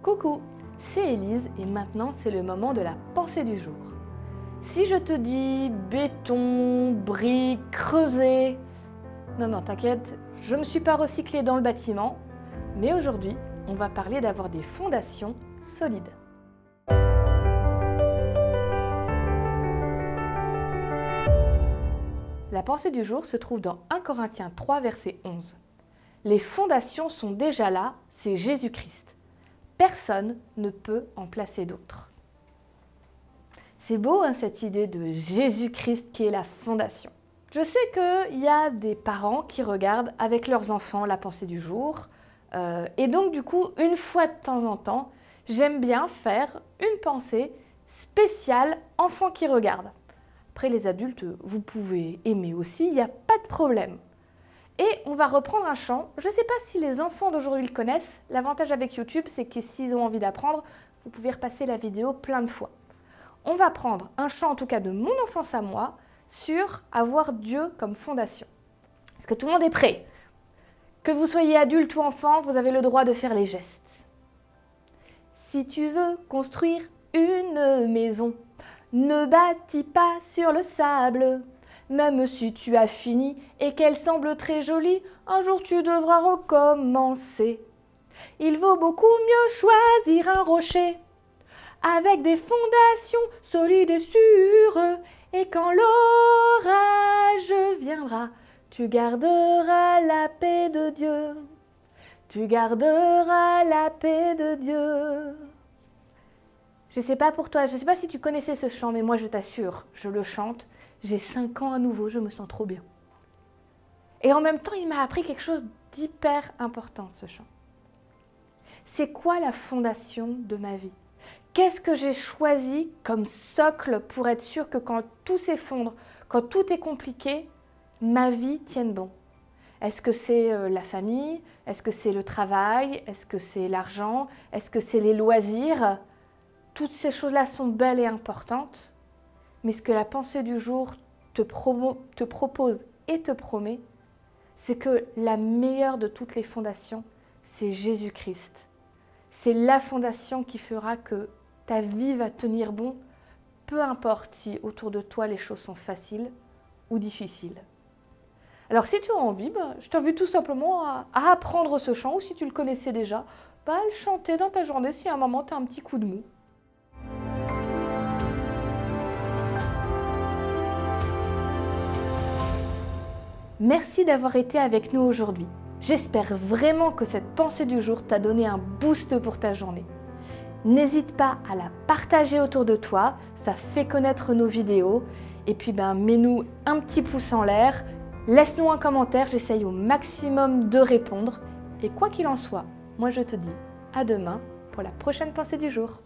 Coucou, c'est Élise et maintenant c'est le moment de la pensée du jour. Si je te dis béton, briques, creuser, non, t'inquiète, je ne me suis pas recyclée dans le bâtiment, mais aujourd'hui, on va parler d'avoir des fondations solides. La pensée du jour se trouve dans 1 Corinthiens 3, verset 11. Les fondations sont déjà là, c'est Jésus-Christ. Personne ne peut en placer d'autres. C'est beau cette idée de Jésus-Christ qui est la fondation. Je sais qu'il y a des parents qui regardent avec leurs enfants la pensée du jour. Et donc du coup, une fois de temps en temps, j'aime bien faire une pensée spéciale enfant qui regarde. Après les adultes, vous pouvez aimer aussi, il n'y a pas de problème. Et on va reprendre un chant. Je ne sais pas si les enfants d'aujourd'hui le connaissent. L'avantage avec YouTube, c'est que s'ils ont envie d'apprendre, vous pouvez repasser la vidéo plein de fois. On va prendre un chant, en tout cas de mon enfance à moi, sur avoir Dieu comme fondation. Est-ce que tout le monde est prêt? Que vous soyez adulte ou enfant, vous avez le droit de faire les gestes. Si tu veux construire une maison, ne bâtis pas sur le sable. Même si tu as fini et qu'elle semble très jolie, un jour tu devras recommencer. Il vaut beaucoup mieux choisir un rocher avec des fondations solides et sûres. Et quand l'orage viendra, tu garderas la paix de Dieu. Tu garderas la paix de Dieu. Je ne sais pas pour toi, je ne sais pas si tu connaissais ce chant, mais moi je t'assure, je le chante. J'ai 5 ans à nouveau, je me sens trop bien. Et en même temps, il m'a appris quelque chose d'hyper important, ce chant. C'est quoi la fondation de ma vie? Qu'est-ce que j'ai choisi comme socle pour être sûr que quand tout s'effondre, quand tout est compliqué, ma vie tienne bon? Est-ce que c'est la famille? Est-ce que c'est le travail? Est-ce que c'est l'argent? Est-ce que c'est les loisirs? Toutes ces choses-là sont belles et importantes. Mais ce que la pensée du jour te propose et te promet, c'est que la meilleure de toutes les fondations, c'est Jésus-Christ. C'est la fondation qui fera que ta vie va tenir bon, peu importe si autour de toi les choses sont faciles ou difficiles. Alors si tu as envie, je t'invite tout simplement à apprendre ce chant, ou si tu le connaissais déjà, à le chanter dans ta journée si à un moment tu as un petit coup de mou. Merci d'avoir été avec nous aujourd'hui. J'espère vraiment que cette pensée du jour t'a donné un boost pour ta journée. N'hésite pas à la partager autour de toi, ça fait connaître nos vidéos. Et puis mets-nous un petit pouce en l'air, laisse-nous un commentaire, j'essaye au maximum de répondre. Et quoi qu'il en soit, moi je te dis à demain pour la prochaine pensée du jour.